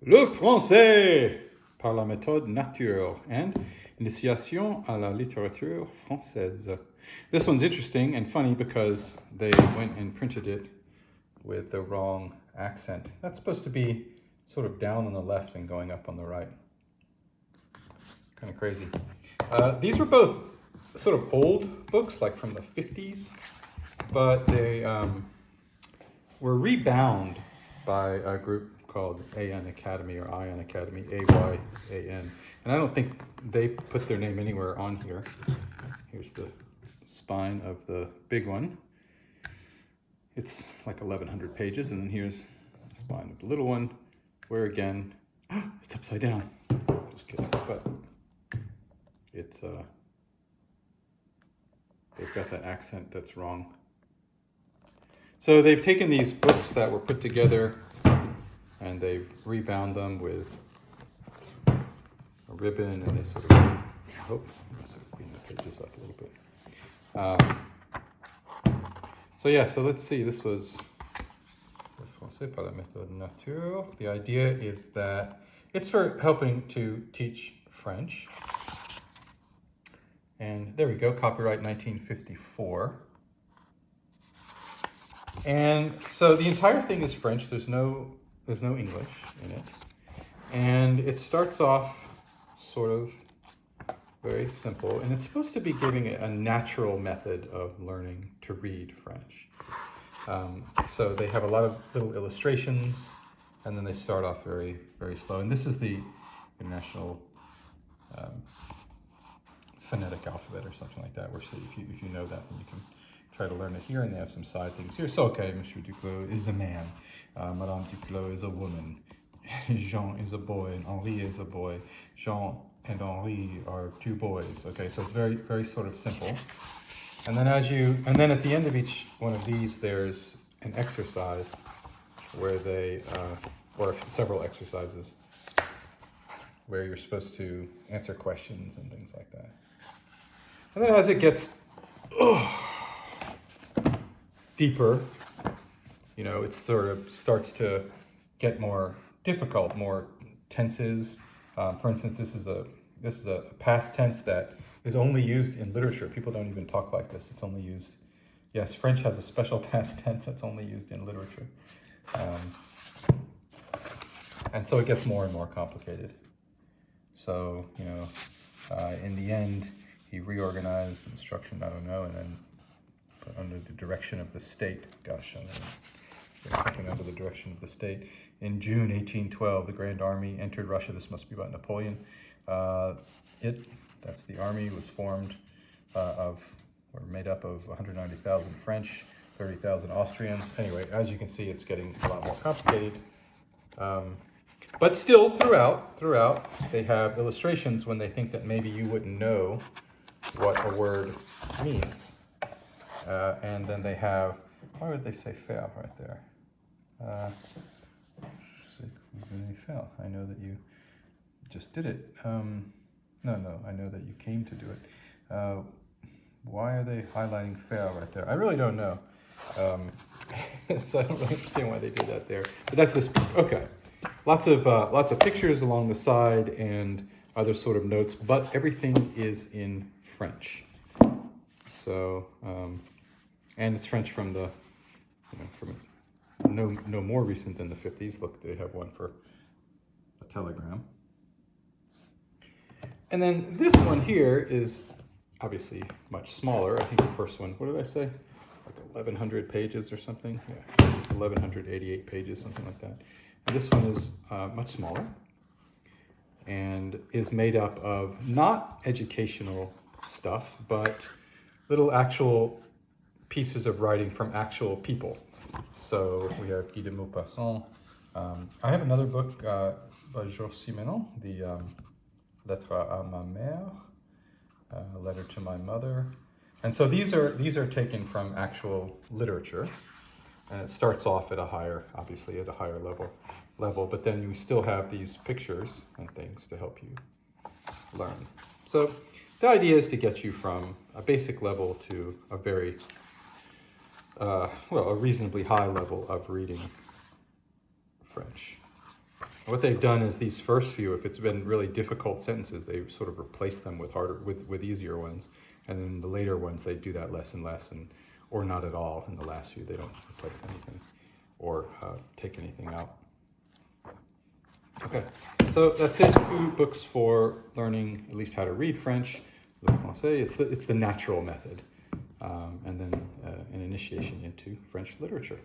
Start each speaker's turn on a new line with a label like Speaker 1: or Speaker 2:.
Speaker 1: Le français par la méthode nature and initiation à la littérature française. This one's interesting and funny because they went and printed it with the wrong accent. That's supposed to be sort of down on the left and going up on the right. Kind of crazy. These were both sort of old books, like from the 50s, but they were rebound by a group called AN Academy or IN Academy, AYAN. And I don't think they put their name anywhere on here. Here's the spine of the big one. It's like 1,100 pages, and then here's the spine of the little one, where again, it's upside down. Just kidding, but it's they've got that accent that's wrong. So they've taken these books that were put together and they've rebound them with a ribbon, and they sort of, clean the pages up a little bit. So yeah, so let's see, this was Français par la méthode nature. The idea is that it's for helping to teach French. And there we go, copyright 1954. And so the entire thing is French. There's no English in it. And it starts off sort of very simple, and it's supposed to be giving a natural method of learning to read French. So they have a lot of little illustrations, and then they start off very, very slow. And this is the International Phonetic Alphabet or something like that, where so if you know that, then you can try to learn it here. And they have some side things here. So, okay, Monsieur Duclos is a man. Madame Duclos is a woman. Jean is a boy, and Henri is a boy. Jean and Henri are two boys. Okay, so it's very, very sort of simple. And then at the end of each one of these, there's an exercise where they, or several exercises, where you're supposed to answer questions and things like that. And then as it gets deeper, you know, it sort of starts to get more difficult, more tenses. For instance, this is a past tense that is only used in literature. People don't even talk like this. It's only used, yes, French has a special past tense that's only used in literature. And so it gets more and more complicated. So, you know, in the end, he reorganized the instruction, I don't know, and then put under the direction of the state. Gosh, I mean, something under the direction of the state. In June 1812, the Grand Army entered Russia. This must be about Napoleon. That's the army, was formed made up of 190,000 French, 30,000 Austrians. Anyway, as you can see, it's getting a lot more complicated. But still, throughout, they have illustrations when they think that maybe you wouldn't know what a word means. And then they have, why would they say faire right there? I know that you just did it. No, I know that you came to do it. Why are they highlighting faire right there? I really don't know. So I don't really understand why they did that there. But that's this, okay. Lots of pictures along the side and other sort of notes, but everything is in French. So, and it's French from the, you know, from no more recent than the 50s. Look, they have one for a telegram. And then this one here is obviously much smaller. I think the first one, what did I say? Like 1,100 pages or something? Yeah, 1,188 pages, something like that. And this one is much smaller and is made up of not educational stuff, but little actual pieces of writing from actual people. So we have Guy de Maupassant. I have another book by Georges Simenon, the Lettre à ma mère, Letter to My Mother. And so these are taken from actual literature. And it starts off at a higher level, but then you still have these pictures and things to help you learn. So the idea is to get you from a basic level to a very, a reasonably high level of reading French. what they've done is these first few, if it's been really difficult sentences, they sort of replace them with easier ones. And then the later ones, they do that less and less, or not at all. In the last few, they don't replace anything or take anything out. Okay, so that's it. 2 books for learning at least how to read French. Le Français, it's the natural method, and then an initiation into French literature.